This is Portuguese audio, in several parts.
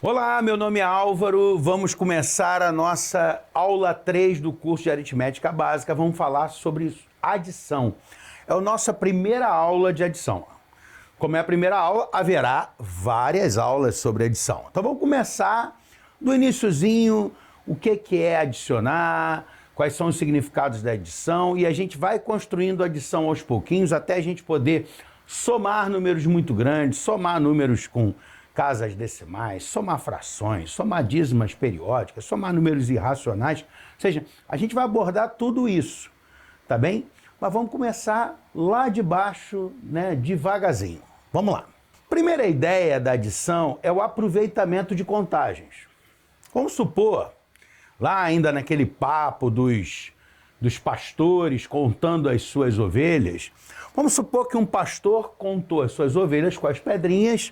Olá, meu nome é Álvaro. Vamos começar a nossa aula 3 do curso de Aritmética Básica. Vamos falar sobre adição. É a nossa primeira aula de adição. Como é a primeira aula, haverá várias aulas sobre adição. Então vamos começar do iniciozinho, o que é adicionar, quais são os significados da adição, e a gente vai construindo a adição aos pouquinhos até a gente poder somar números muito grandes, somar números com casas decimais, somar frações, somar dízimas periódicas, somar números irracionais. Ou seja, a gente vai abordar tudo isso, tá bem? Mas vamos começar lá de baixo, né, devagarzinho. Vamos lá. Primeira ideia da adição é o aproveitamento de contagens. Vamos supor, lá ainda naquele papo dos pastores contando as suas ovelhas, vamos supor que um pastor contou as suas ovelhas com as pedrinhas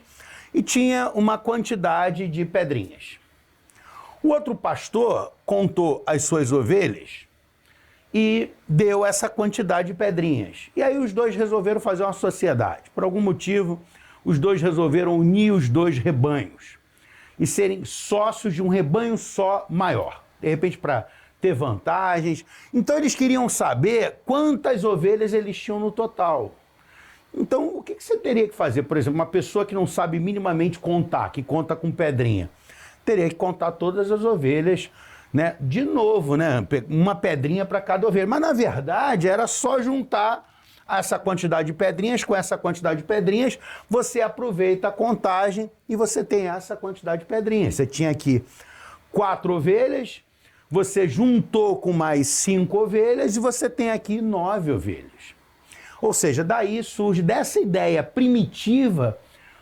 e tinha uma quantidade de pedrinhas. O outro pastor contou as suas ovelhas e deu essa quantidade de pedrinhas. E aí os dois resolveram fazer uma sociedade. Por algum motivo, os dois resolveram unir os dois rebanhos e serem sócios de um rebanho só maior. De repente, para ter vantagens. Então eles queriam saber quantas ovelhas eles tinham no total. Então, o que você teria que fazer? Por exemplo, uma pessoa que não sabe minimamente contar, que conta com pedrinha, teria que contar todas as ovelhas, né? De novo, né? Uma pedrinha para cada ovelha. Mas, na verdade, era só juntar essa quantidade de pedrinhas com essa quantidade de pedrinhas, você aproveita a contagem e você tem essa quantidade de pedrinhas. Você tinha aqui 4 ovelhas, você juntou com mais 5 ovelhas e você tem aqui 9 ovelhas. Ou seja, daí surge, dessa ideia primitiva,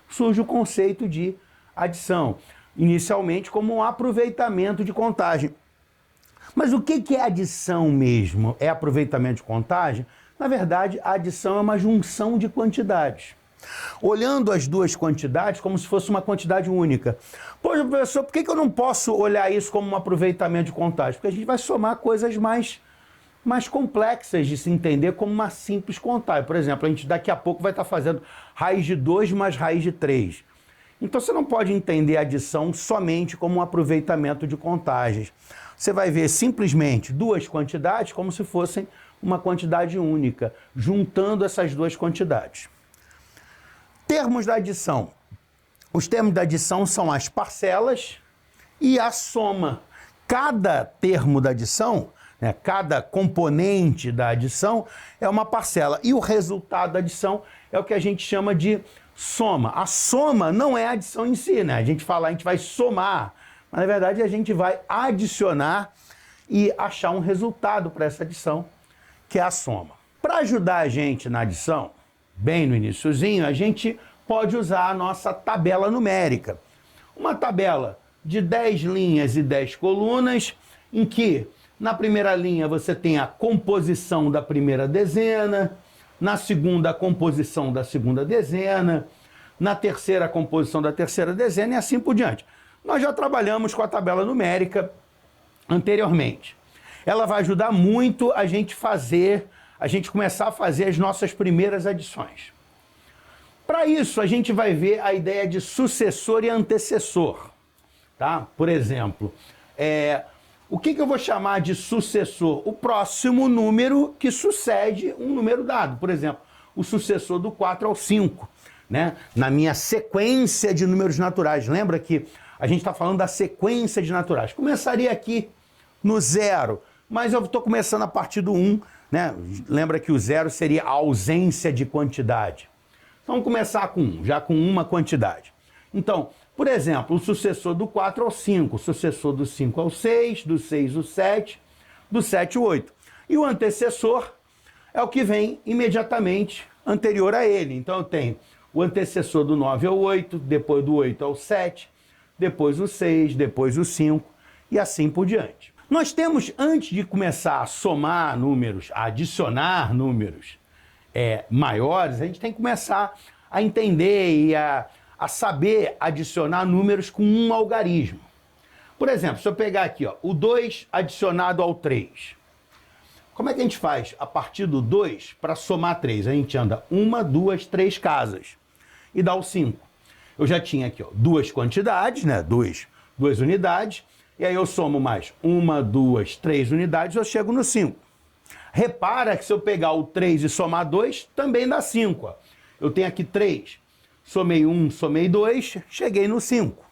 surge o conceito de adição. Inicialmente como um aproveitamento de contagem. Mas o que é adição mesmo? É aproveitamento de contagem? Na verdade, a adição é uma junção de quantidades. Olhando as duas quantidades como se fosse uma quantidade única. Poxa, professor, por que eu não posso olhar isso como um aproveitamento de contagem? Porque a gente vai somar coisas mais complexas de se entender como uma simples contagem. Por exemplo, a gente daqui a pouco vai estar fazendo raiz de 2 mais raiz de 3. Então você não pode entender a adição somente como um aproveitamento de contagens. Você vai ver simplesmente duas quantidades como se fossem uma quantidade única, juntando essas duas quantidades. Termos da adição. Os termos da adição são as parcelas e a soma. Cada termo da adição, né, cada componente da adição é uma parcela. E o resultado da adição é o que a gente chama de soma. A soma não é a adição em si, né? A gente fala, a gente vai somar, mas na verdade a gente vai adicionar e achar um resultado para essa adição, que é a soma. Para ajudar a gente na adição, bem no iniciozinho, a gente pode usar a nossa tabela numérica. Uma tabela de 10 linhas e 10 colunas, em que na primeira linha você tem a composição da primeira dezena, na segunda a composição da segunda dezena, na terceira a composição da terceira dezena e assim por diante. Nós já trabalhamos com a tabela numérica anteriormente. Ela vai ajudar muito a gente começar a fazer as nossas primeiras adições. Para isso, a gente vai ver a ideia de sucessor e antecessor. Tá? Por exemplo, o que eu vou chamar de sucessor? O próximo número que sucede um número dado. Por exemplo, o sucessor do 4 ao 5. Né? Na minha sequência de números naturais. Lembra que a gente está falando da sequência de naturais. Começaria aqui no 0, mas eu estou começando a partir do 1. Né? Lembra que o 0 seria a ausência de quantidade. Então vamos começar com 1, já com uma quantidade. Então, por exemplo, o sucessor do 4 ao 5, o sucessor do 5 ao 6, do 6 ao 7, do 7 ao 8. E o antecessor é o que vem imediatamente anterior a ele. Então eu tenho o antecessor do 9 ao 8, depois do 8 ao 7, depois o 6, depois o 5 e assim por diante. Nós temos, antes de começar a somar números, a adicionar números maiores, a gente tem que começar a entender e a saber adicionar números com um algarismo. Por exemplo, se eu pegar aqui, ó, o 2 adicionado ao 3. Como é que a gente faz a partir do 2 para somar 3? A gente anda 1, 2, 3 casas e dá o 5. Eu já tinha aqui, ó, duas quantidades, né? Duas unidades. E aí eu somo mais 1, 2, 3 unidades, eu chego no 5. Repara que se eu pegar o 3 e somar 2, também dá 5. Ó. Eu tenho aqui 3. Somei 1, somei 2, cheguei no 5.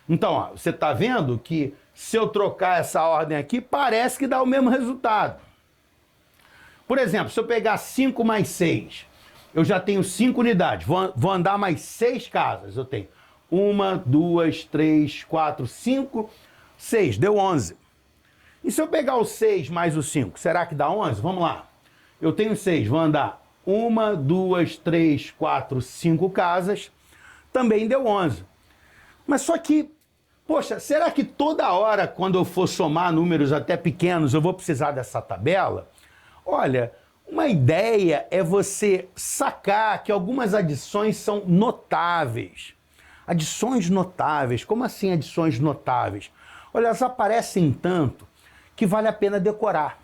Então, ó, você está vendo que se eu trocar essa ordem aqui, parece que dá o mesmo resultado. Por exemplo, se eu pegar 5 mais 6, eu já tenho 5 unidades. Vou andar mais 6 casas. Eu tenho 1, 2, 3, 4, 5, 6. Deu 11. E se eu pegar o 6 mais o 5, será que dá 11? Vamos lá. Eu tenho 6, vou andar 1, 2, 3, 4, 5 casas. Também deu 11. Mas só que, poxa, será que toda hora, quando eu for somar números até pequenos, eu vou precisar dessa tabela? Olha, uma ideia é você sacar que algumas adições são notáveis. Adições notáveis. Como assim adições notáveis? Olha, elas aparecem tanto que vale a pena decorar.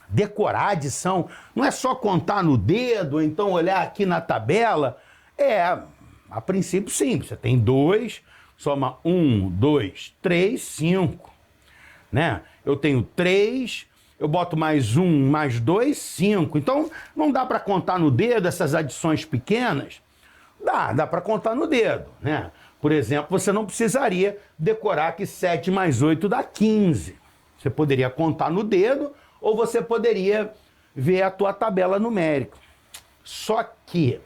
Decorar a adição não é só contar no dedo, ou então olhar aqui na tabela. A princípio sim, você tem 2, soma 1, 2, 3, 5. Né? Eu tenho 3, eu boto mais 1, mais 2, 5. Então não dá para contar no dedo essas adições pequenas? Dá para contar no dedo. Né? Por exemplo, você não precisaria decorar que 7 mais 8 dá 15. Você poderia contar no dedo ou você poderia ver a tua tabela numérica. Só que,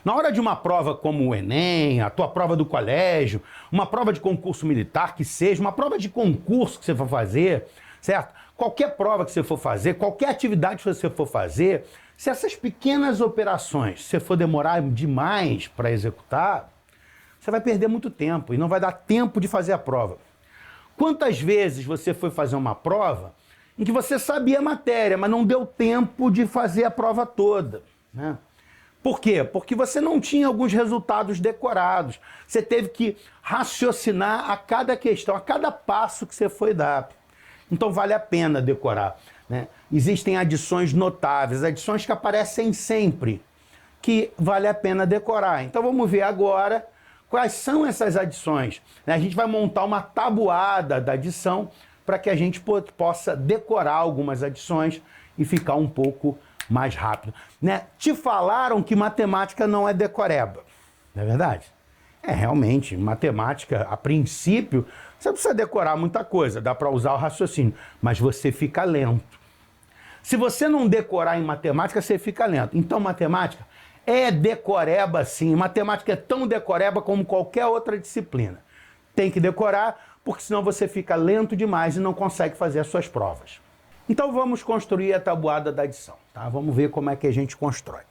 na hora de uma prova como o Enem, a tua prova do colégio, uma prova de concurso militar que seja, uma prova de concurso que você for fazer, certo? Qualquer prova que você for fazer, qualquer atividade que você for fazer, se essas pequenas operações você for demorar demais para executar, você vai perder muito tempo e não vai dar tempo de fazer a prova. Quantas vezes você foi fazer uma prova em que você sabia a matéria, mas não deu tempo de fazer a prova toda, né? Por quê? Porque você não tinha alguns resultados decorados. Você teve que raciocinar a cada questão, a cada passo que você foi dar. Então vale a pena decorar, né? Existem adições notáveis, adições que aparecem sempre, que vale a pena decorar. Então vamos ver agora quais são essas adições. A gente vai montar uma tabuada da adição para que a gente possa decorar algumas adições e ficar um pouco mais rápido. Né? Te falaram que matemática não é decoreba, não é verdade? Realmente, matemática, a princípio, você não precisa decorar muita coisa, dá para usar o raciocínio, mas você fica lento. Se você não decorar em matemática, você fica lento. Então, matemática é decoreba sim. Matemática é tão decoreba como qualquer outra disciplina. Tem que decorar, porque senão você fica lento demais e não consegue fazer as suas provas. Então vamos construir a tabuada da adição, tá? Vamos ver como é que a gente constrói.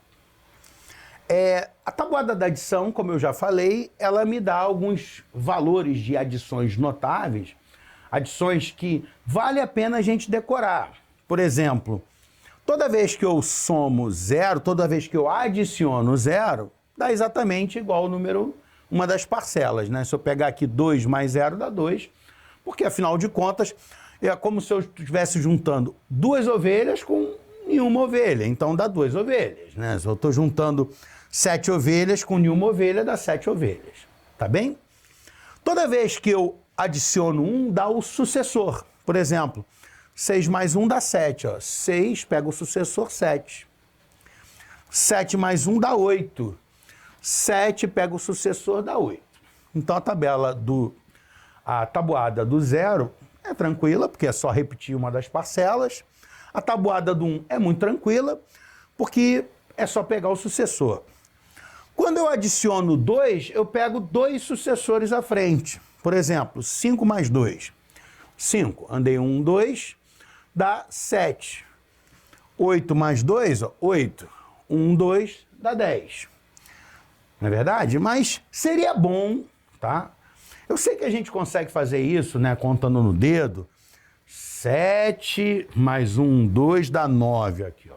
A tabuada da adição, como eu já falei, ela me dá alguns valores de adições notáveis, adições que vale a pena a gente decorar. Por exemplo, toda vez que eu somo 0, toda vez que eu adiciono 0, dá exatamente igual ao número, uma das parcelas, né? Se eu pegar aqui 2 mais 0 dá 2, porque afinal de contas é como se eu estivesse juntando 2 ovelhas com nenhuma ovelha, então dá 2 ovelhas, né? Se eu estou juntando 7 ovelhas com nenhuma ovelha, dá 7 ovelhas, tá bem? Toda vez que eu adiciono 1, dá o sucessor. Por exemplo, 6 mais 1 dá 7, ó. 6 pega o sucessor 7. 7 mais 1 dá 8. 7 pega o sucessor dá 8. Então a tabuada do 0 é tranquila, porque é só repetir uma das parcelas. A tabuada do 1 é muito tranquila, porque é só pegar o sucessor. Quando eu adiciono 2, eu pego 2 sucessores à frente. Por exemplo, 5 mais 2. 5, andei 1, 2, dá 7. 8 mais 2, ó, 8. 1, 2, dá 10. Não é verdade? Mas seria bom, tá? Eu sei que a gente consegue fazer isso, né, contando no dedo. 7 mais 1, 2 dá 9 aqui, ó.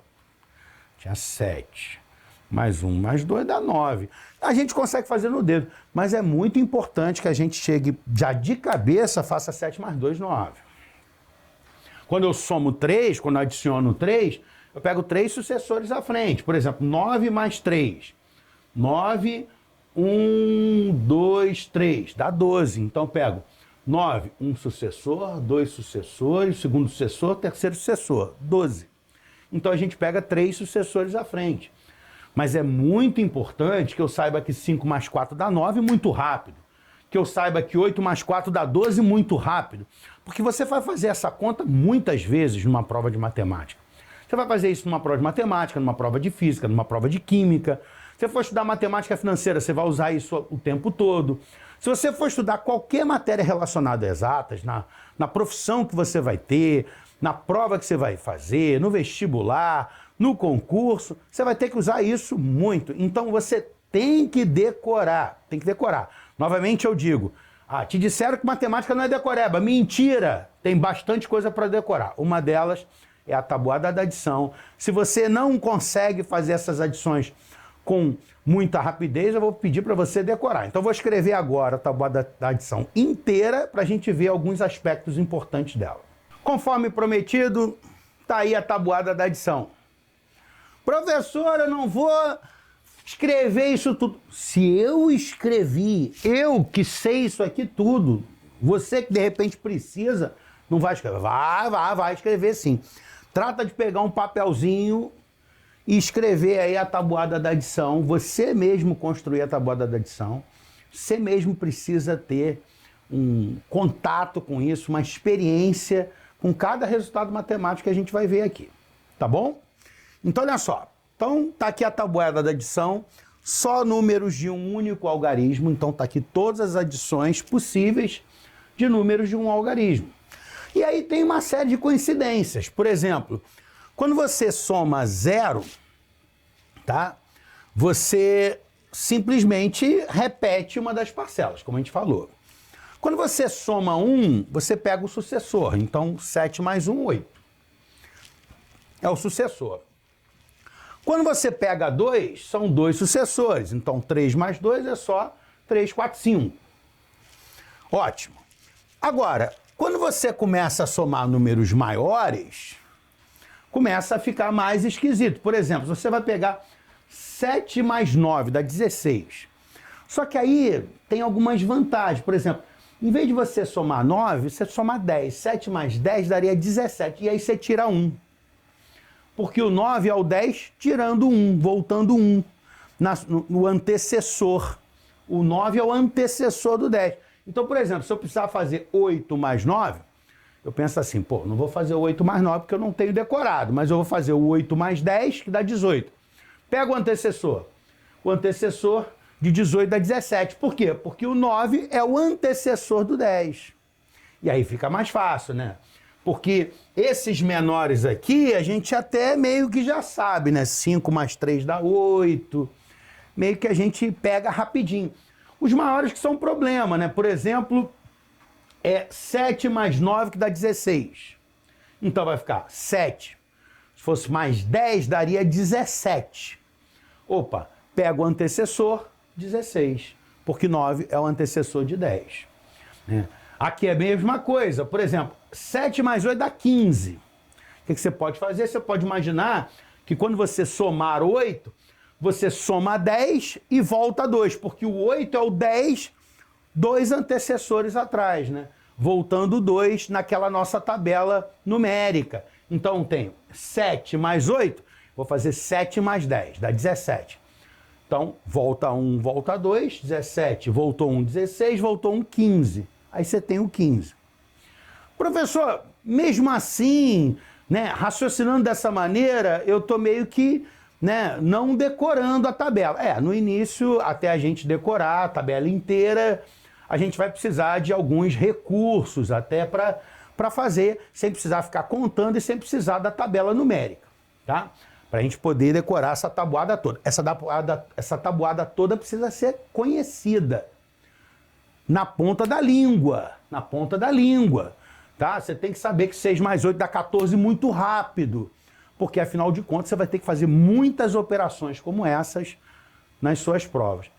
Tinha 7. Mais 1 mais 2 dá 9. A gente consegue fazer no dedo, mas é muito importante que a gente chegue já de cabeça, faça 7 mais 2, 9. Quando eu somo 3, quando eu adiciono 3, eu pego 3 sucessores à frente. Por exemplo, 9 mais 3. 9 1, 2, 3, dá 12. Então, pego 9, um sucessor, dois sucessores, segundo sucessor, terceiro sucessor, 12. Então, a gente pega 3 sucessores à frente. Mas é muito importante que eu saiba que 5 mais 4 dá 9 muito rápido. Que eu saiba que 8 mais 4 dá 12 muito rápido. Porque você vai fazer essa conta muitas vezes numa prova de matemática. Você vai fazer isso numa prova de matemática, numa prova de física, numa prova de química. Se você for estudar matemática financeira, você vai usar isso o tempo todo. Se você for estudar qualquer matéria relacionada a exatas, na profissão que você vai ter, na prova que você vai fazer, no vestibular, no concurso, você vai ter que usar isso muito. Então você tem que decorar, tem que decorar. Novamente eu digo, te disseram que matemática não é decoreba. Mentira! Tem bastante coisa para decorar. Uma delas é a tabuada da adição. Se você não consegue fazer essas adições com muita rapidez, eu vou pedir para você decorar. Então eu vou escrever agora a tabuada da adição inteira para a gente ver alguns aspectos importantes dela. Conforme prometido, está aí a tabuada da adição. Professor, eu não vou escrever isso tudo. Se eu escrevi, eu que sei isso aqui tudo, você que de repente precisa, não vai escrever. Vai escrever sim. Trata de pegar um papelzinho e escrever aí a tabuada da adição. Você mesmo construir a tabuada da adição. Você mesmo precisa ter um contato com isso, uma experiência com cada resultado matemático que a gente vai ver aqui. Tá bom? Então, olha só. Então, tá aqui a tabuada da adição, só números de um único algarismo. Então, tá aqui todas as adições possíveis de números de um algarismo. E aí tem uma série de coincidências. Por exemplo, quando você soma 0, tá? Você simplesmente repete uma das parcelas, como a gente falou. Quando você soma 1, você pega o sucessor. Então, 7 mais 1, 8. É o sucessor. Quando você pega 2, são 2 sucessores. Então, 3 mais 2 é só 3, 4, 5. Ótimo. Agora, quando você começa a somar números maiores, começa a ficar mais esquisito. Por exemplo, você vai pegar 7 mais 9, dá 16. Só que aí tem algumas vantagens. Por exemplo, em vez de você somar 9, você soma 10. 7 mais 10 daria 17. E aí você tira 1. Porque o 9 é o 10 tirando 1, voltando 1 no antecessor. O 9 é o antecessor do 10. Então, por exemplo, se eu precisar fazer 8 mais 9, eu penso assim, não vou fazer o 8 mais 9 porque eu não tenho decorado, mas eu vou fazer o 8 mais 10, que dá 18. Pega o antecessor. O antecessor de 18 dá 17. Por quê? Porque o 9 é o antecessor do 10. E aí fica mais fácil, né? Porque esses menores aqui, a gente até meio que já sabe, né? 5 mais 3 dá 8. Meio que a gente pega rapidinho. Os maiores que são problema, né? Por exemplo, 7 mais 9 que dá 16. Então vai ficar 7. Se fosse mais 10, daria 17. Opa, pega o antecessor, 16. Porque 9 é o antecessor de 10. Né? Aqui é a mesma coisa. Por exemplo, 7 mais 8 dá 15. O que você pode fazer? Você pode imaginar que quando você somar 8, você soma 10 e volta 2, porque o 8 é o 10, 2 antecessores atrás, né? Voltando 2 naquela nossa tabela numérica. Então, tenho 7 mais 8, vou fazer 7 mais 10, dá 17. Então, volta 1, volta 2, 17, voltou 1, 16, voltou 1, 15. Aí você tem o 15. Professor, mesmo assim, né, raciocinando dessa maneira, eu tô meio que, né, não decorando a tabela. No início, até a gente decorar a tabela inteira, a gente vai precisar de alguns recursos até para fazer, sem precisar ficar contando e sem precisar da tabela numérica, tá? Para a gente poder decorar essa tabuada toda. Essa tabuada toda precisa ser conhecida na ponta da língua, tá? Você tem que saber que 6 mais 8 dá 14 muito rápido, porque afinal de contas você vai ter que fazer muitas operações como essas nas suas provas.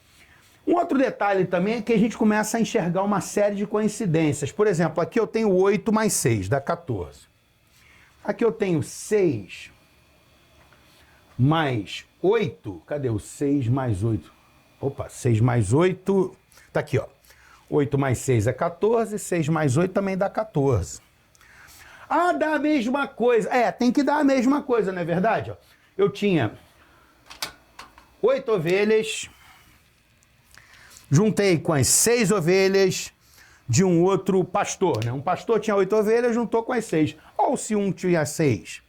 Um outro detalhe também é que a gente começa a enxergar uma série de coincidências. Por exemplo, aqui eu tenho 8 mais 6, dá 14. Aqui eu tenho 6 mais 8, cadê o 6 mais 8? Opa, 6 mais 8, tá aqui, ó. 8 mais 6 é 14, 6 mais 8 também dá 14. Ah, dá a mesma coisa. Tem que dar a mesma coisa, não é verdade? Ó, eu tinha 8 ovelhas, juntei com as 6 ovelhas de um outro pastor, né? Um pastor tinha 8 ovelhas, juntou com as 6. Ou se um tinha 6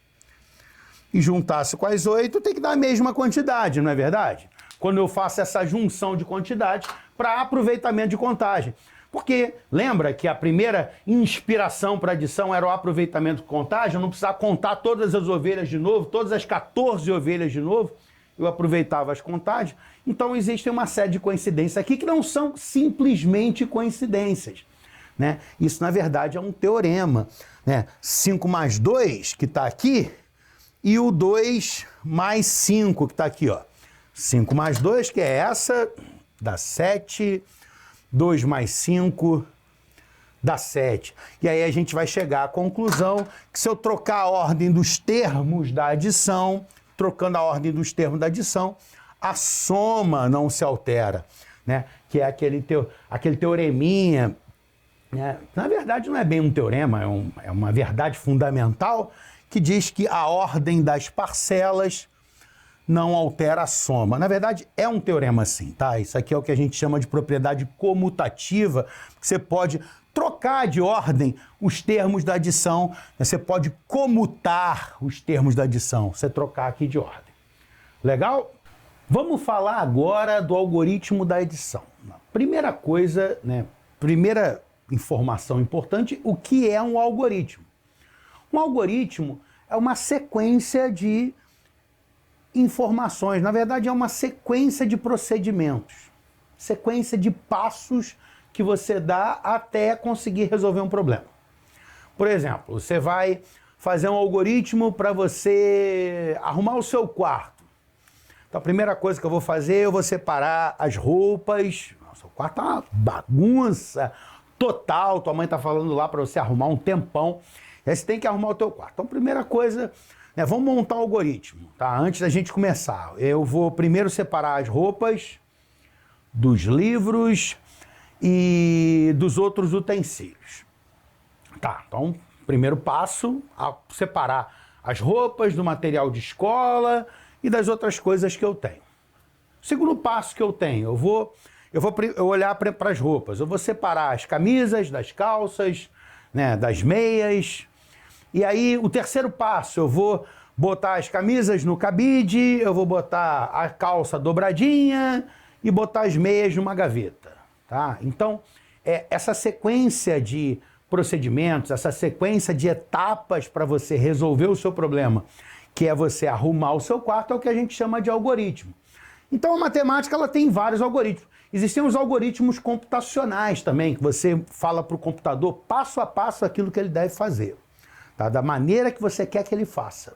e juntasse com as 8, tem que dar a mesma quantidade, não é verdade? Quando eu faço essa junção de quantidade para aproveitamento de contagem. Porque lembra que a primeira inspiração para adição era o aproveitamento de contagem? Eu não precisava contar todas as ovelhas de novo, todas as 14 ovelhas de novo. Eu aproveitava as contagens. Então existe uma série de coincidências aqui que não são simplesmente coincidências, né? Isso, na verdade, é um teorema, né? 5 mais 2, que está aqui, e o 2 mais 5, que está aqui, ó. 5 mais 2, que é essa, dá 7. 2 mais 5 dá 7. E aí a gente vai chegar à conclusão que se eu trocar a ordem dos termos da adição, trocando a ordem dos termos da adição, a soma não se altera, né? Que é aquele teoreminha, né? Na verdade não é bem um teorema, é uma verdade fundamental que diz que a ordem das parcelas não altera a soma. Na verdade, é um teorema sim, tá? Isso aqui é o que a gente chama de propriedade comutativa, que você pode trocar de ordem os termos da adição, né? Você pode comutar os termos da adição, você trocar aqui de ordem. Legal? Vamos falar agora do algoritmo da adição. Primeira coisa, né? Primeira informação importante, o que é um algoritmo? Um algoritmo é uma sequência de informações, na verdade é uma sequência de procedimentos, sequência de passos que você dá até conseguir resolver um problema. Por exemplo, você vai fazer um algoritmo para você arrumar o seu quarto. Então a primeira coisa que eu vou fazer, eu vou separar as roupas. Nossa, o quarto tá uma bagunça total, tua mãe está falando lá para você arrumar um tempão, e aí você tem que arrumar o teu quarto. Então primeira coisa, né, vamos montar um algoritmo, tá? Antes da gente começar, eu vou primeiro separar as roupas dos livros e dos outros utensílios. Tá, então, primeiro passo, separar as roupas do material de escola e das outras coisas que eu tenho. Segundo passo que eu tenho, eu vou olhar para as roupas, eu vou separar as camisas das calças, né, das meias. E aí, o terceiro passo, eu vou botar as camisas no cabide, eu vou botar a calça dobradinha e botar as meias numa gaveta, tá? Então, essa sequência de procedimentos, essa sequência de etapas para você resolver o seu problema, que é você arrumar o seu quarto, é o que a gente chama de algoritmo. Então, a matemática ela tem vários algoritmos. Existem os algoritmos computacionais também, que você fala para o computador passo a passo aquilo que ele deve fazer. Tá? Da maneira que você quer que ele faça.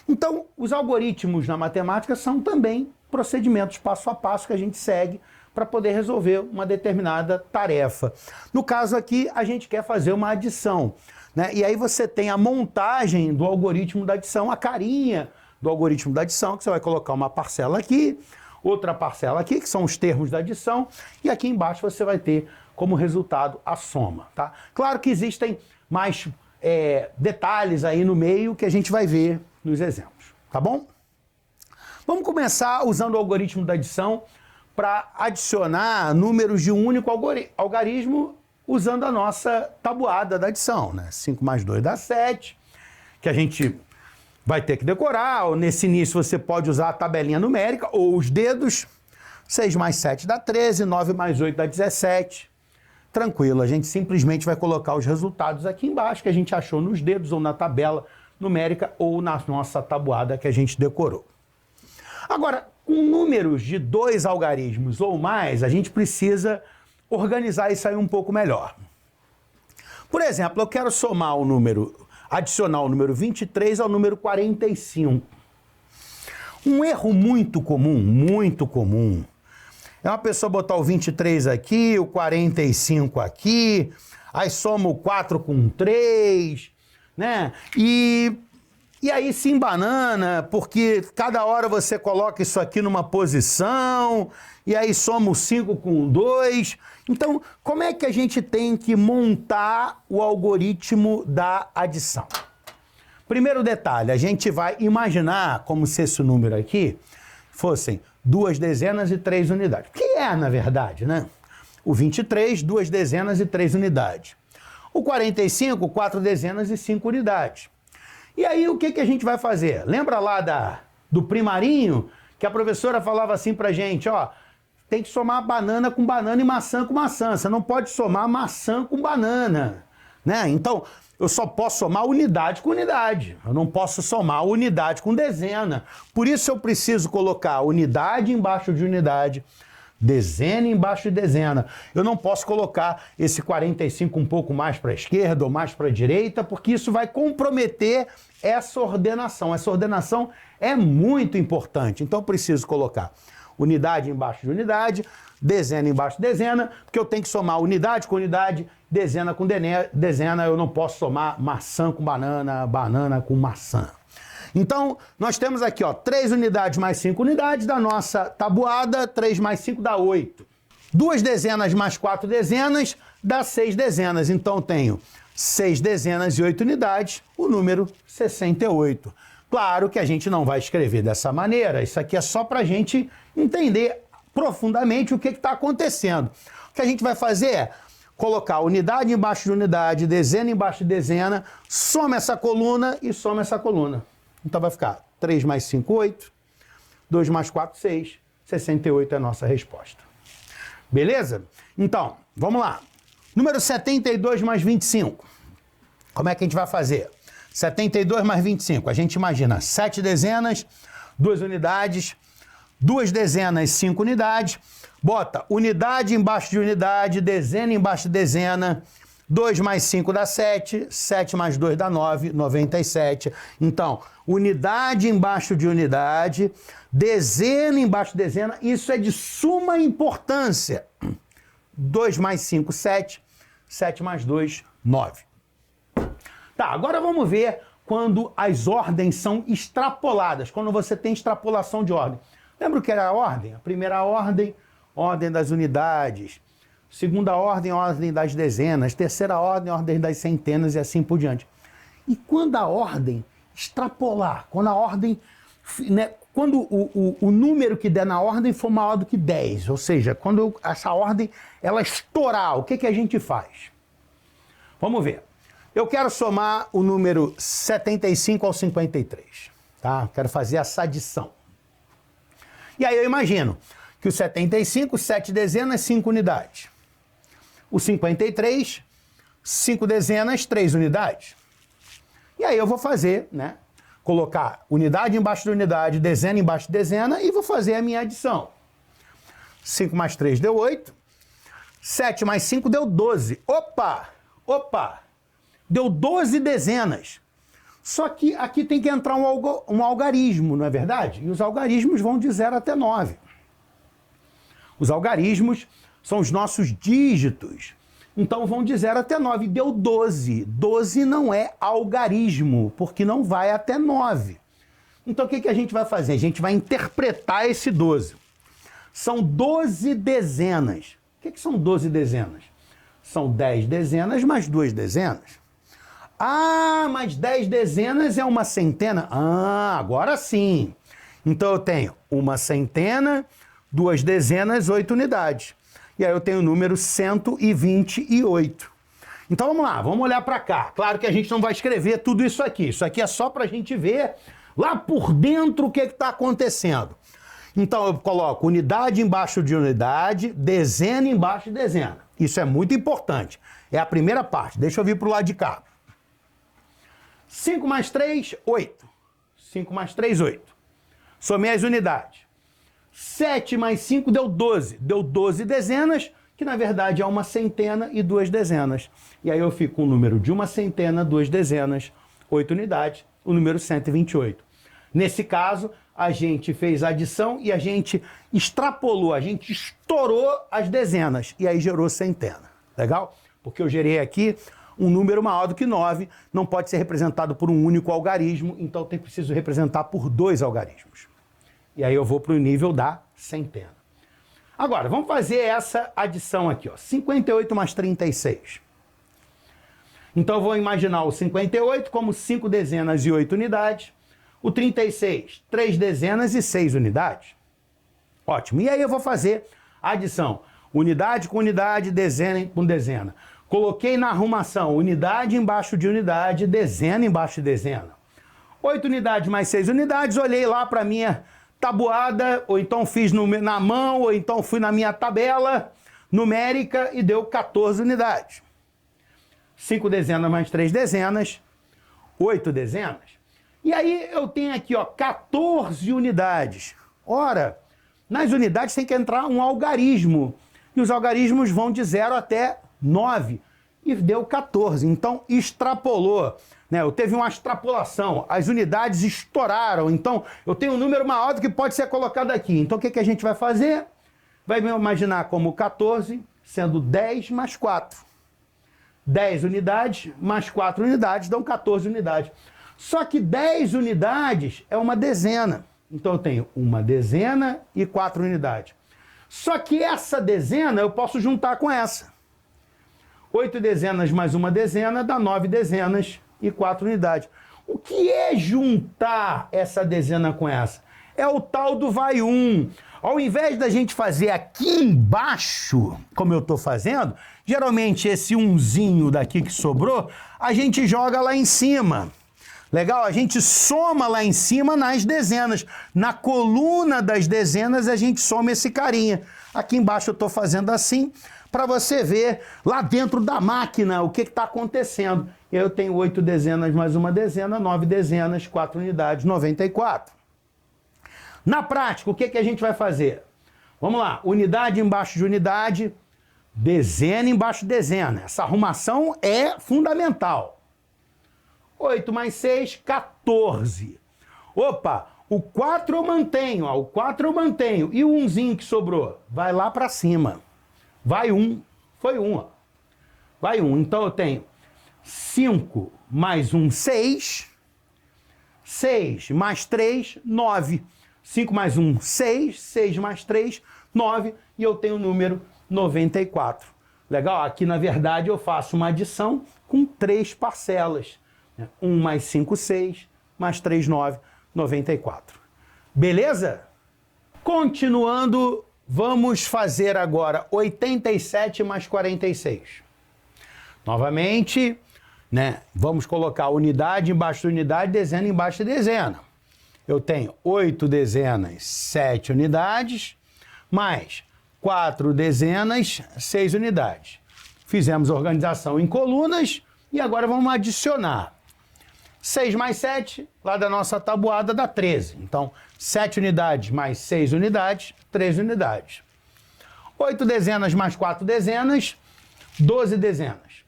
Então, os algoritmos na matemática são também procedimentos passo a passo que a gente segue para poder resolver uma determinada tarefa. No caso aqui, a gente quer fazer uma adição, né? E aí você tem a montagem do algoritmo da adição, a carinha do algoritmo da adição, que você vai colocar uma parcela aqui, outra parcela aqui, que são os termos da adição, e aqui embaixo você vai ter como resultado a soma. Tá? Claro que existem mais detalhes aí no meio que a gente vai ver nos exemplos, tá bom? Vamos começar usando o algoritmo da adição para adicionar números de um único algarismo usando a nossa tabuada da adição, né? 5 mais 2 dá 7, que a gente vai ter que decorar, ou nesse início você pode usar a tabelinha numérica ou os dedos. 6 mais 7 dá 13, 9 mais 8 dá 17. Tranquilo, a gente simplesmente vai colocar os resultados aqui embaixo, que a gente achou nos dedos ou na tabela numérica ou na nossa tabuada que a gente decorou. Agora, com números de 2 algarismos ou mais, a gente precisa organizar isso aí um pouco melhor. Por exemplo, eu quero adicionar o número 23 ao número 45. Um erro muito comum, é uma pessoa botar o 23 aqui, o 45 aqui, aí soma o 4 com 3, né? E E aí se embanana, porque cada hora você coloca isso aqui numa posição, e aí soma o 5 com o 2. Então, como é que a gente tem que montar o algoritmo da adição? Primeiro detalhe, a gente vai imaginar como se esse número aqui fossem 2 dezenas e 3 unidades. Que é, na verdade, né? O 23, 2 dezenas e 3 unidades. O 45, 4 dezenas e 5 unidades. E aí, o que a gente vai fazer? Lembra lá do primarinho, que a professora falava assim pra gente, ó, tem que somar banana com banana e maçã com maçã. Você não pode somar maçã com banana, né? Então, eu só posso somar unidade com unidade. Eu não posso somar unidade com dezena. Por isso eu preciso colocar unidade embaixo de unidade, dezena embaixo de dezena. Eu não posso colocar esse 45 um pouco mais para a esquerda ou mais para a direita, porque isso vai comprometer essa ordenação. Essa ordenação é muito importante. Então eu preciso colocar unidade embaixo de unidade, dezena embaixo de dezena, porque eu tenho que somar unidade com unidade, dezena com dezena. Eu não posso somar maçã com banana, banana com maçã. Então, nós temos aqui, ó, 3 unidades mais 5 unidades da nossa tabuada, 3 mais 5 dá 8. 2 dezenas mais 4 dezenas dá 6 dezenas. Então, eu tenho 6 dezenas e 8 unidades, o número 68. Claro que a gente não vai escrever dessa maneira, isso aqui é só para a gente entender profundamente o que está acontecendo. O que a gente vai fazer é colocar unidade embaixo de unidade, dezena embaixo de dezena, soma essa coluna e soma essa coluna. Então vai ficar 3 mais 5, 8, 2 mais 4, 6, 68 é a nossa resposta. Beleza? Então, vamos lá. Número 72 mais 25. Como é que a gente vai fazer? 72 mais 25. A gente imagina 7 dezenas, 2 unidades, 2 dezenas, 5 unidades. Bota unidade embaixo de unidade, dezena embaixo de dezena. 2 mais 5 dá 7, 7 mais 2 dá 9, 97. Então, unidade embaixo de unidade, dezena embaixo de dezena, isso é de suma importância. 2 mais 5, 7, 7 mais 2, 9. Tá, agora vamos ver quando as ordens são extrapoladas, quando você tem extrapolação de ordem. Lembra o que era a ordem? A primeira ordem, ordem das unidades. Segunda ordem, ordem das dezenas. Terceira ordem, ordem das centenas e assim por diante. E quando a ordem extrapolar, quando a ordem, né, quando o número que der na ordem for maior do que 10, ou seja, quando essa ordem ela estourar, o que a gente faz? Vamos ver. Eu quero somar o número 75 ao 53, tá? Quero fazer essa adição. E aí eu imagino que o 75, 7 dezenas, 5 unidades. O 53, 5 dezenas, 3 unidades. E aí eu vou fazer, né? Colocar unidade embaixo de unidade, dezena embaixo de dezena e vou fazer a minha adição. 5 mais 3 deu 8. 7 mais 5 deu 12. Opa! Opa! Deu 12 dezenas. Só que aqui tem que entrar um algarismo, não é verdade? E os algarismos vão de 0 até 9. Os algarismos são os nossos dígitos. Então vão de 0 até 9. Deu 12. 12 não é algarismo, porque não vai até 9. Então o que a gente vai fazer? A gente vai interpretar esse 12. São 12 dezenas. O que são 12 dezenas? São 10 dezenas mais 2 dezenas. Ah, mas 10 dezenas é uma centena? Ah, agora sim. Então eu tenho uma centena, 2 dezenas, 8 unidades. E aí eu tenho o número 128. Então vamos lá, vamos olhar para cá. Claro que a gente não vai escrever tudo isso aqui. Isso aqui é só para a gente ver lá por dentro o que está acontecendo. Então eu coloco unidade embaixo de unidade, dezena embaixo de dezena. Isso é muito importante. É a primeira parte. Deixa eu vir para o lado de cá. 5 mais 3, 8. 5 mais 3, 8. Somei as unidades. 7 mais 5 deu 12. Deu 12 dezenas, que na verdade é uma centena e 2 dezenas. E aí eu fico com o número de uma centena, 2 dezenas, 8 unidades, o número 128. Nesse caso, a gente fez a adição e a gente extrapolou, a gente estourou as dezenas. E aí gerou centena. Legal? Porque eu gerei aqui Um número maior do que 9 não pode ser representado por um único algarismo, então eu preciso representar por 2 algarismos. E aí eu vou para o nível da centena. Agora, vamos fazer essa adição aqui, ó. 58 mais 36. Então eu vou imaginar o 58 como 5 dezenas e 8 unidades. O 36, 3 dezenas e 6 unidades. Ótimo. E aí eu vou fazer a adição. Unidade com unidade, dezena com dezena. Coloquei na arrumação unidade embaixo de unidade, dezena embaixo de dezena. 8 unidades mais 6 unidades, olhei lá para a minha tabuada, ou então fiz na mão, ou então fui na minha tabela numérica e deu 14 unidades. 5 dezenas mais 3 dezenas, 8 dezenas. E aí eu tenho aqui, ó, 14 unidades. Ora, nas unidades tem que entrar um algarismo. E os algarismos vão de 0 até 9. E deu 14. Então, extrapolou. Né? Eu teve uma extrapolação. As unidades estouraram. Então, eu tenho um número maior do que pode ser colocado aqui. Então, o que a gente vai fazer? Vai me imaginar como 14, sendo 10 mais 4. 10 unidades mais 4 unidades dão 14 unidades. Só que 10 unidades é uma dezena. Então eu tenho uma dezena e 4 unidades. Só que essa dezena eu posso juntar com essa. 8 dezenas mais uma dezena dá 9 dezenas e 4 unidades. O que é juntar essa dezena com essa? É o tal do vai 1. Ao invés da gente fazer aqui embaixo, como eu estou fazendo, geralmente esse umzinho daqui que sobrou, a gente joga lá em cima. Legal? A gente soma lá em cima nas dezenas. Na coluna das dezenas a gente soma esse carinha. Aqui embaixo eu estou fazendo assim, para você ver lá dentro da máquina o que está acontecendo. Eu tenho 8 dezenas mais uma dezena, 9 dezenas, 4 unidades, 94. Na prática, o que a gente vai fazer? Vamos lá, unidade embaixo de unidade, dezena embaixo de dezena. Essa arrumação é fundamental. 8 mais 6, 14. Opa, o 4 eu mantenho, ó, o 4 eu mantenho. E o 1zinho que sobrou? Vai lá para cima. Vai 1, foi 1, ó. Vai 1, então eu tenho 5 mais 1, 6. 6 mais 3, 9. 5 mais 1, 6. 6 mais 3, 9. E eu tenho o número 94. Legal? Aqui, na verdade, eu faço uma adição com 3 parcelas. 1 mais 5, 6, mais 3, 9, 94. Beleza? Continuando, vamos fazer agora 87 mais 46. Novamente, né? Vamos colocar unidade embaixo de unidade, dezena embaixo de dezena. Eu tenho 8 dezenas, 7 unidades, mais 4 dezenas, 6 unidades. Fizemos a organização em colunas e agora vamos adicionar. 6 mais 7, lá da nossa tabuada, dá 13. Então, 7 unidades mais 6 unidades, 13 unidades. 8 dezenas mais 4 dezenas, 12 dezenas.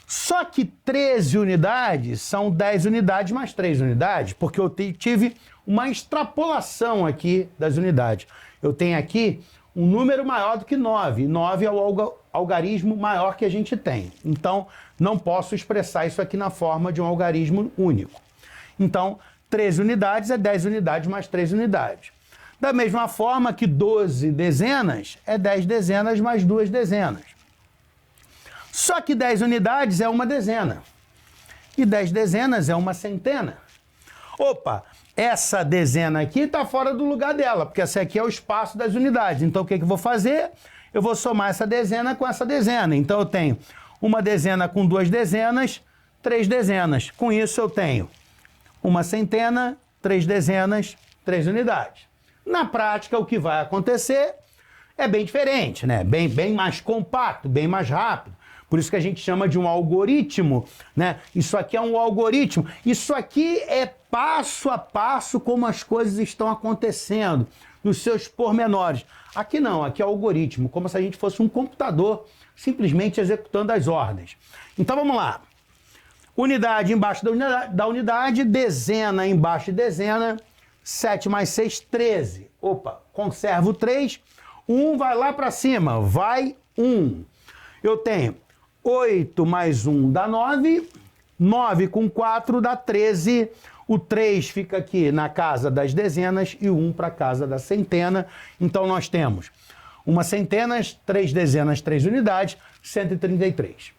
Só que 13 unidades são 10 unidades mais 3 unidades, porque eu tive uma extrapolação aqui das unidades. Eu tenho aqui um número maior do que 9. 9 é o algarismo maior que a gente tem. Então, não posso expressar isso aqui na forma de um algarismo único. Então, 13 unidades é 10 unidades mais 3 unidades. Da mesma forma que 12 dezenas é 10 dezenas mais 2 dezenas. Só que 10 unidades é uma dezena. E 10 dezenas é uma centena. Opa, essa dezena aqui está fora do lugar dela, porque essa aqui é o espaço das unidades. Então, o que eu vou fazer? Eu vou somar essa dezena com essa dezena. Então, eu tenho uma dezena com 2 dezenas, 3 dezenas. Com isso, eu tenho uma centena, 3 dezenas, 3 unidades. Na prática, o que vai acontecer é bem diferente, né? Bem mais compacto, bem mais rápido. Por isso que a gente chama de um algoritmo, né? Isso aqui é um algoritmo. Isso aqui é passo a passo como as coisas estão acontecendo, nos seus pormenores. Aqui não, aqui é algoritmo, como se a gente fosse um computador simplesmente executando as ordens. Então vamos lá. Unidade embaixo da unidade, dezena embaixo de dezena, 7 mais 6, 13. Opa, conservo 3, 1 vai lá para cima, vai 1. Eu tenho 8 mais 1 dá 9. 9 com 4 dá 13. O 3 fica aqui na casa das dezenas e o 1 para a casa da centena. Então, nós temos uma centena, 3 dezenas, 3 unidades, 133.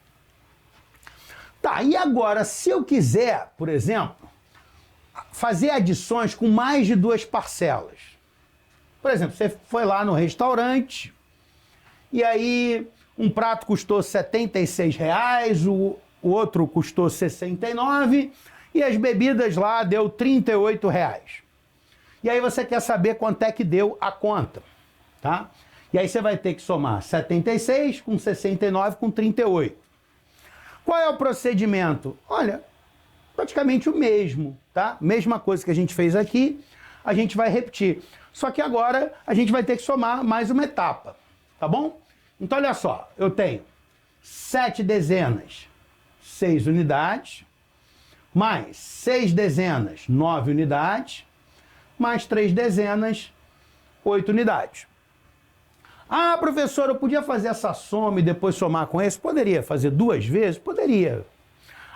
Tá, e agora, se eu quiser, por exemplo, fazer adições com mais de 2 parcelas. Por exemplo, você foi lá no restaurante e aí um prato custou R$ 76, o outro custou 69 e as bebidas lá deu R$ 38. E aí você quer saber quanto é que deu a conta, tá? E aí você vai ter que somar 76 com 69 com 38. Qual é o procedimento? Olha, praticamente o mesmo, tá? Mesma coisa que a gente fez aqui, a gente vai repetir. Só que agora a gente vai ter que somar mais uma etapa, tá bom? Então olha só, eu tenho 7 dezenas, 6 unidades, mais 6 dezenas, 9 unidades, mais 3 dezenas, 8 unidades. Ah, professor, eu podia fazer essa soma e depois somar com esse? Poderia fazer 2 vezes? Poderia.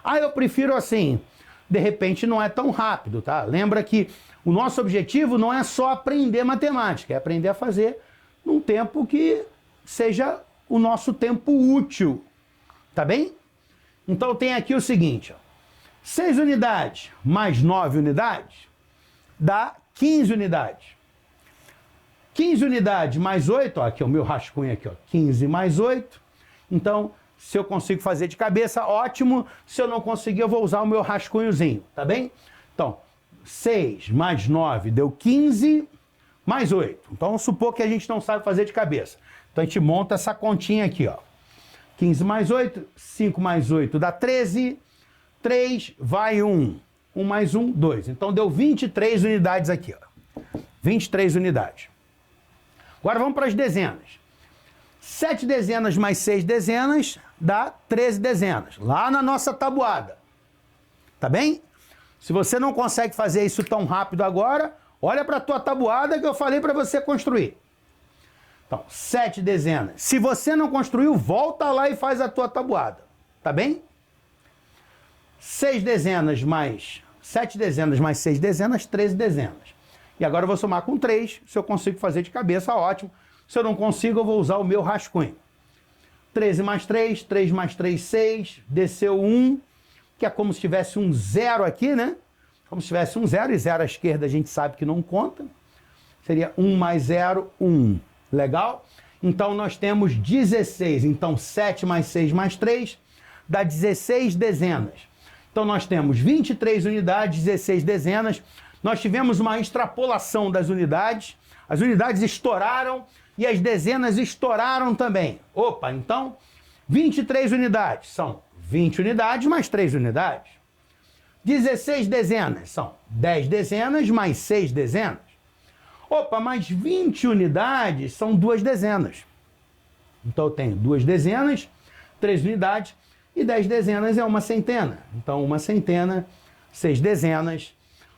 Ah, eu prefiro assim. De repente não é tão rápido, tá? Lembra que o nosso objetivo não é só aprender matemática, é aprender a fazer num tempo que seja o nosso tempo útil, tá bem? Então tem aqui o seguinte, ó. 6 unidades mais 9 unidades dá 15 unidades. 15 unidades mais 8, ó, aqui é o meu rascunho aqui, ó, 15 mais 8. Então, se eu consigo fazer de cabeça, ótimo. Se eu não conseguir, eu vou usar o meu rascunhozinho, tá bem? Então, 6 mais 9 deu 15, mais 8. Então, vamos supor que a gente não sabe fazer de cabeça. Então, a gente monta essa continha aqui, ó. 15 mais 8, 5 mais 8 dá 13, 3 vai 1. 1 mais 1, 2. Então, deu 23 unidades aqui, ó. 23 unidades. Agora vamos para as dezenas. 7 dezenas mais 6 dezenas dá 13 dezenas, lá na nossa tabuada. Tá bem? Se você não consegue fazer isso tão rápido agora, olha para a tua tabuada que eu falei para você construir. Então, 7 dezenas. Se você não construiu, volta lá e faz a tua tabuada. Tá bem? 6 dezenas mais 7 dezenas mais 6 dezenas, 13 dezenas. E agora eu vou somar com 3. Se eu consigo fazer de cabeça, ótimo. Se eu não consigo, eu vou usar o meu rascunho. 13 mais 3, 3 mais 3, 6. Desceu 1, que é como se tivesse um 0 aqui, né? Como se tivesse um 0, e 0 à esquerda a gente sabe que não conta. Seria 1 mais 0, 1. Legal? Então nós temos 16. Então 7 mais 6 mais 3 dá 16 dezenas. Então nós temos 23 unidades, 16 dezenas. Nós tivemos uma extrapolação das unidades. As unidades estouraram e as dezenas estouraram também. Opa, então 23 unidades são 20 unidades mais 3 unidades. 16 dezenas são 10 dezenas mais 6 dezenas. Opa, mais 20 unidades são 2 dezenas. Então eu tenho 2 dezenas, 3 unidades e 10 dezenas é uma centena. Então uma centena, 6 dezenas.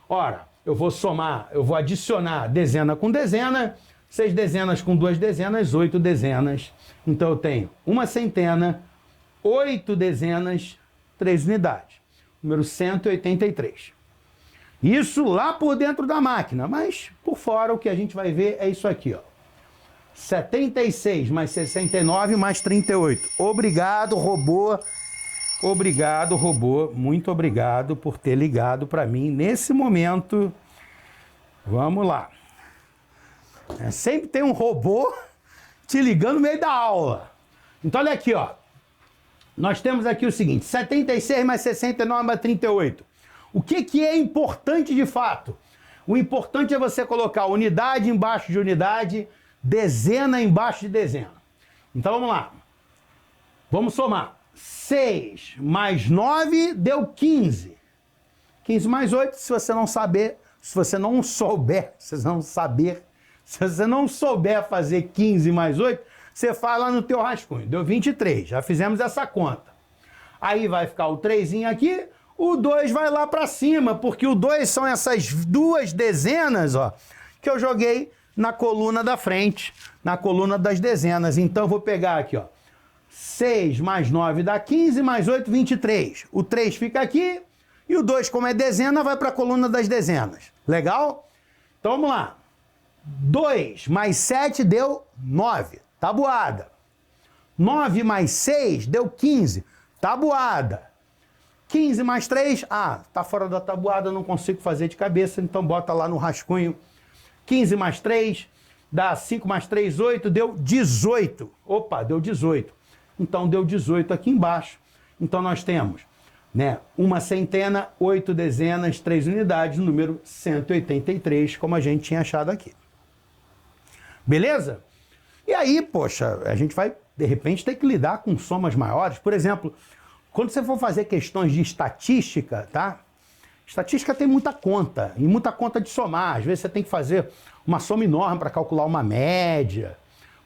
Ora, eu vou somar, eu vou adicionar dezena com dezena, 6 dezenas com 2 dezenas, 8 dezenas. Então eu tenho uma centena, 8 dezenas, 3 unidades. Número 183. Isso lá por dentro da máquina, mas por fora o que a gente vai ver é isso aqui, ó. 76 mais 69 mais 38. Obrigado, robô. Obrigado, robô. Muito obrigado por ter ligado para mim nesse momento. Vamos lá. Sempre tem um robô te ligando no meio da aula. Então olha aqui, ó. Nós temos aqui o seguinte, 76 mais 69 mais 38. O que é importante de fato? O importante é você colocar unidade embaixo de unidade, dezena embaixo de dezena. Então vamos lá. Vamos somar. 6 mais 9 deu 15. 15 mais 8, se você não souber fazer 15 mais 8, você faz lá no teu rascunho. Deu 23, já fizemos essa conta. Aí vai ficar o 3 aqui, o 2 vai lá para cima, porque o 2 são essas 2 dezenas, ó, que eu joguei na coluna da frente, na coluna das dezenas. Então eu vou pegar aqui, ó, 6 mais 9 dá 15, mais 8, 23. O 3 fica aqui e o 2, como é dezena, vai para a coluna das dezenas. Legal? Então vamos lá. 2 mais 7 deu 9. Tabuada. 9 mais 6 deu 15. Tabuada. 15 mais 3, tá fora da tabuada, não consigo fazer de cabeça, então bota lá no rascunho. 15 mais 3 dá 5 mais 3, 8, deu 18. Opa, deu 18. Então deu 18 aqui embaixo. Então nós temos, né, uma centena, 8 dezenas, 3 unidades, o número 183, como a gente tinha achado aqui. Beleza? E aí, poxa, a gente vai, de repente, ter que lidar com somas maiores. Por exemplo, quando você for fazer questões de estatística, tá? Estatística tem muita conta, e muita conta de somar. Às vezes você tem que fazer uma soma enorme para calcular uma média,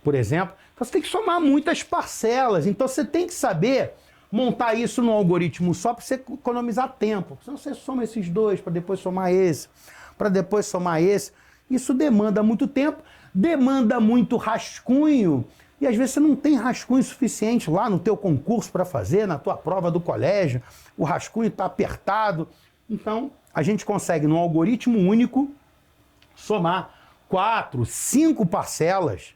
por exemplo. Então você tem que somar muitas parcelas. Então você tem que saber montar isso num algoritmo só para você economizar tempo. Senão você soma esses dois para depois somar esse, para depois somar esse. Isso demanda muito tempo, demanda muito rascunho. E às vezes você não tem rascunho suficiente lá no teu concurso para fazer, na tua prova do colégio, o rascunho está apertado. Então, a gente consegue, num algoritmo único, somar 4, 5 parcelas,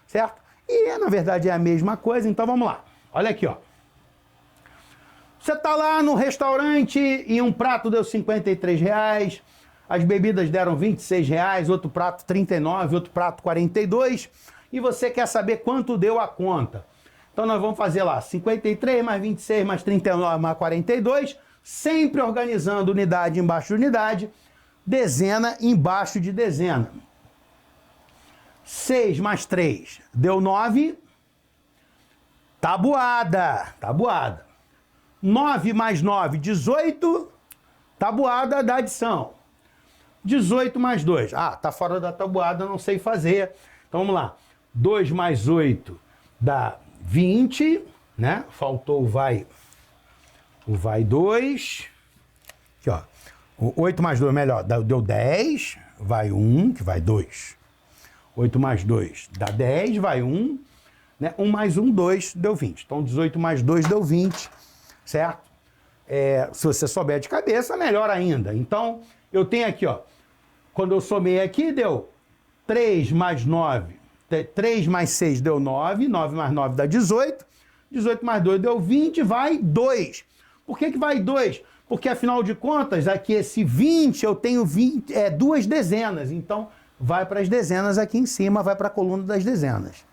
certo? E, na verdade, é a mesma coisa. Então, vamos lá. Olha aqui, ó. Você está lá no restaurante e um prato deu R$53, as bebidas deram R$26, outro prato R$39, outro prato R$42, e você quer saber quanto deu a conta. Então nós vamos fazer lá 53 mais 26 mais 39 mais 42, sempre organizando unidade embaixo de unidade, dezena embaixo de dezena. 6 mais 3 deu 9, tabuada, tabuada. 9 mais 9, 18, tabuada da adição. 18 mais 2, tá fora da tabuada, não sei fazer. Então vamos lá. 2 mais 8 dá 20, né? Faltou o vai 2. Aqui, ó. O 8 mais 2, melhor, deu 10, vai 1, que vai 2. 8 mais 2 dá 10, vai 1. Né? 1 mais 1, 2, deu 20. Então 18 mais 2 deu 20, certo? Se você souber de cabeça, melhor ainda. Então eu tenho aqui, ó. Quando eu somei aqui, deu 3 mais 9. 3 mais 6 deu 9, 9 mais 9 dá 18, 18 mais 2 deu 20, vai 2. Por que vai 2? Porque, afinal de contas, aqui esse 20, eu tenho 2 dezenas, então vai para as dezenas aqui em cima, vai para a coluna das dezenas.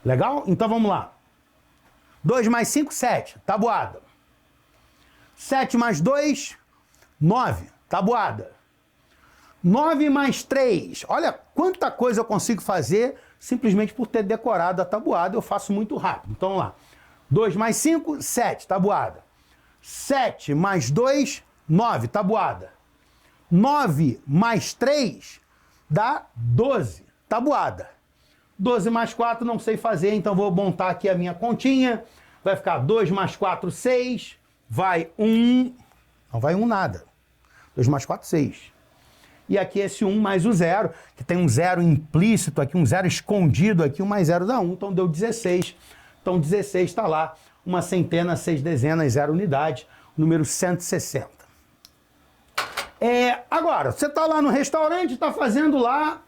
Legal? Então vamos lá. 2 mais 5, 7, tabuada. 7 mais 2, 9, tabuada. 9 mais 3, olha quanta coisa eu consigo fazer simplesmente por ter decorado a tabuada, eu faço muito rápido. Então vamos lá. 2 mais 5, 7, tabuada. 7 mais 2, 9, tabuada. 9 mais 3 dá 12, tabuada. 12 mais 4 não sei fazer, então vou montar aqui a minha continha. Vai ficar 2 mais 4, 6, vai 1, não vai 1 nada. 2 mais 4, 6. E aqui esse 1 mais o 0, que tem um 0 implícito aqui, um 0 escondido aqui, 1 mais 0 dá 1, então deu 16. Então 16 está lá, uma centena, 6 dezenas, 0 unidade, número 160. Agora, você está lá no restaurante, está fazendo lá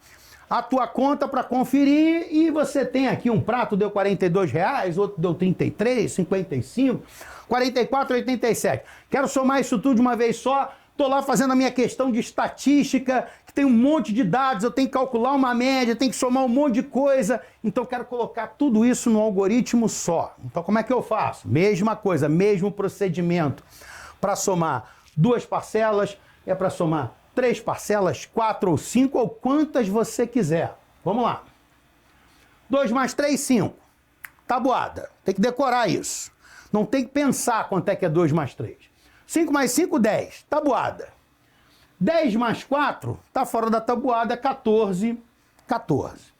a tua conta para conferir e você tem aqui um prato deu R$42, outro deu 33, 55, 44, 87. Quero somar isso tudo de uma vez só. Estou lá fazendo a minha questão de estatística, que tem um monte de dados, eu tenho que calcular uma média, tenho que somar um monte de coisa, então eu quero colocar tudo isso num algoritmo só. Então como é que eu faço? Mesma coisa, mesmo procedimento. Para somar 2 parcelas, é para somar 3 parcelas, 4 ou 5, ou quantas você quiser. Vamos lá. 2 mais 3, 5. Tabuada. Tem que decorar isso. Não tem que pensar quanto é que é 2 mais 3. 5 mais 5, 10. Tabuada. 10 mais 4, tá fora da tabuada, 14. 14.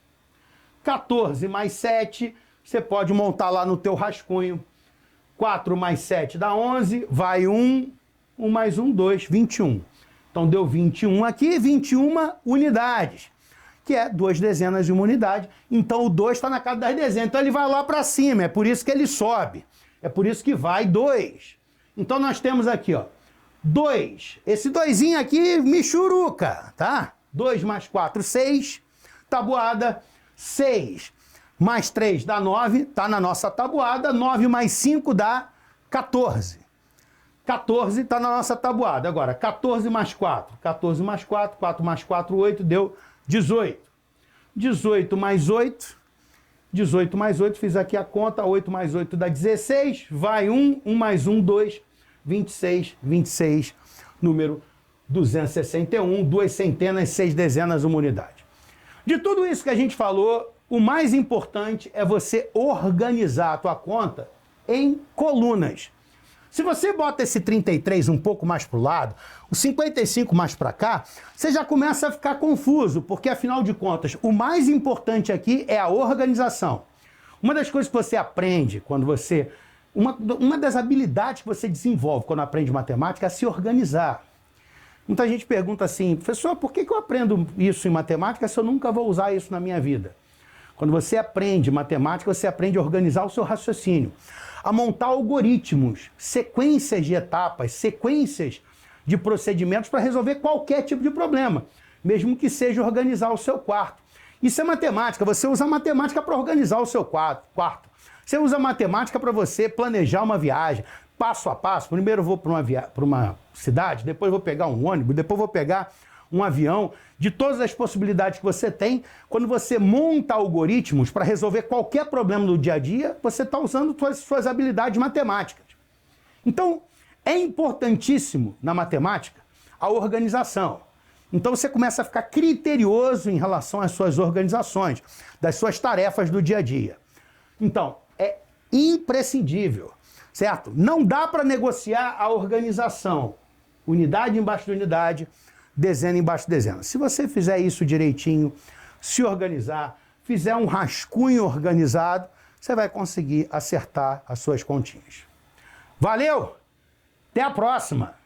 14 mais 7, você pode montar lá no teu rascunho. 4 mais 7 dá 11, vai 1. 1 mais 1, 2, 21. Então deu 21 aqui, 21 unidades. que é 2 dezenas e 1 unidade. Então o 2 está na casa das dezenas. Então ele vai lá para cima, é por isso que ele sobe. É por isso que vai 2. Então nós temos aqui, ó, 2. Esse 2zinho aqui, michuruca, tá? 2 mais 4, 6. Tabuada, 6 mais 3 dá 9, tá na nossa tabuada. 9 mais 5 dá 14. 14 tá na nossa tabuada. Agora, 14 mais 4. 14 mais 4, 4 mais 4, 8, deu 18. 18 mais 8. 18 mais 8, fiz aqui a conta. 8 mais 8 dá 16. Vai 1, 1 mais 1, 2. 26, 26, número 261, 2 centenas, 6 dezenas, 1 unidade. De tudo isso que a gente falou, o mais importante é você organizar a tua conta em colunas. Se você bota esse 33 um pouco mais para o lado, o 55 mais para cá, você já começa a ficar confuso, porque afinal de contas, o mais importante aqui é a organização. Uma das coisas que você aprende quando você... Uma das habilidades que você desenvolve quando aprende matemática é se organizar. Muita gente pergunta assim, professor, por que eu aprendo isso em matemática se eu nunca vou usar isso na minha vida? Quando você aprende matemática, você aprende a organizar o seu raciocínio, a montar algoritmos, sequências de etapas, sequências de procedimentos para resolver qualquer tipo de problema, mesmo que seja organizar o seu quarto. Isso é matemática, você usa matemática para organizar o seu quarto. Você usa matemática para você planejar uma viagem, passo a passo. Primeiro eu vou para uma cidade, depois vou pegar um ônibus, depois vou pegar um avião. De todas as possibilidades que você tem, quando você monta algoritmos para resolver qualquer problema do dia a dia, você está usando suas habilidades matemáticas. Então, é importantíssimo na matemática a organização. Então você começa a ficar criterioso em relação às suas organizações, das suas tarefas do dia a dia. Então, é imprescindível, certo? Não dá para negociar a organização. Unidade embaixo de unidade, dezena embaixo de dezena. Se você fizer isso direitinho, se organizar, fizer um rascunho organizado, você vai conseguir acertar as suas continhas. Valeu! Até a próxima!